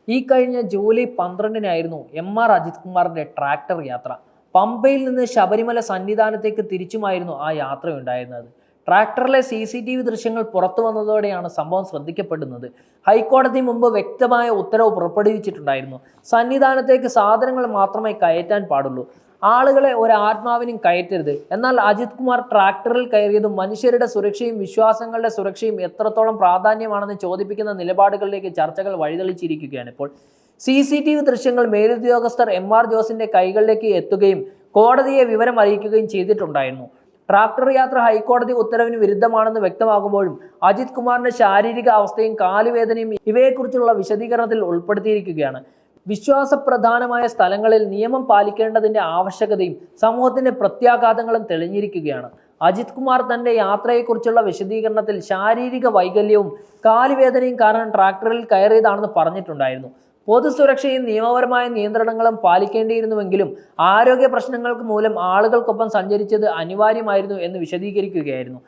ഈ കഴിഞ്ഞ ജൂലൈ 12-നായിരുന്നു എം.ആർ. അജിത് കുമാറിന്റെ ട്രാക്ടർ യാത്ര. പമ്പയിൽ നിന്ന് ശബരിമല സന്നിധാനത്തേക്ക് തിരിച്ചുമായിരുന്നു ആ യാത്രയുണ്ടായിരുന്നത്. ട്രാക്ടറിലെ CCTV ദൃശ്യങ്ങൾ പുറത്തു വന്നതോടെയാണ് സംഭവം ശ്രദ്ധിക്കപ്പെടുന്നത്. ഹൈക്കോടതി മുമ്പ് വ്യക്തമായ ഉത്തരവ് പുറപ്പെടുവിച്ചിട്ടുണ്ടായിരുന്നു. സന്നിധാനത്തേക്ക് സാധനങ്ങൾ മാത്രമേ കയറ്റാൻ പാടുള്ളൂ, ആളുകളെ ഒരാത്മാവിനും കയറ്റരുത്. എന്നാൽ അജിത് കുമാർ ട്രാക്ടറിൽ കയറിയതും മനുഷ്യരുടെ സുരക്ഷയും വിശ്വാസങ്ങളുടെ സുരക്ഷയും എത്രത്തോളം പ്രാധാന്യമാണെന്ന് ചോദിപ്പിക്കുന്ന നിലപാടുകളിലേക്ക് ചർച്ചകൾ വഴിതെളിച്ചിരിക്കുകയാണ്. ഇപ്പോൾ CCTV ദൃശ്യങ്ങൾ മേലുദ്യോഗസ്ഥർ M.R. ജോസിന്റെ കൈകളിലേക്ക് എത്തുകയും കോടതിയെ വിവരം അറിയിക്കുകയും ചെയ്തിട്ടുണ്ടായിരുന്നു. ട്രാക്ടർ യാത്ര ഹൈക്കോടതി ഉത്തരവിന് വിരുദ്ധമാണെന്ന് വ്യക്തമാകുമ്പോഴും അജിത് കുമാറിന്റെ ശാരീരിക അവസ്ഥയും കാലുവേദനയും ഇവയെക്കുറിച്ചുള്ള വിശദീകരണത്തിൽ ഉൾപ്പെടുത്തിയിരിക്കുകയാണ്. വിശ്വാസപ്രധാനമായ സ്ഥലങ്ങളിൽ നിയമം പാലിക്കേണ്ടതിന്റെ ആവശ്യകതയും സമൂഹത്തിന്റെ പ്രത്യാഘാതങ്ങളും തെളിഞ്ഞിരിക്കുകയാണ്. അജിത് കുമാർ തന്റെ യാത്രയെക്കുറിച്ചുള്ള വിശദീകരണത്തിൽ ശാരീരിക വൈകല്യവും കാലുവേദനയും കാരണം ട്രാക്ടറിൽ കയറിയതാണെന്ന് പറഞ്ഞിട്ടുണ്ടായിരുന്നു. പൊതുസുരക്ഷയും നിയമപരമായ നിയന്ത്രണങ്ങളും പാലിക്കേണ്ടിയിരുന്നുവെങ്കിലും ആരോഗ്യ പ്രശ്നങ്ങൾക്ക് മൂലം ആളുകൾക്കൊപ്പം സഞ്ചരിച്ചത് അനിവാര്യമായിരുന്നു എന്ന് വിശദീകരിക്കുകയായിരുന്നു.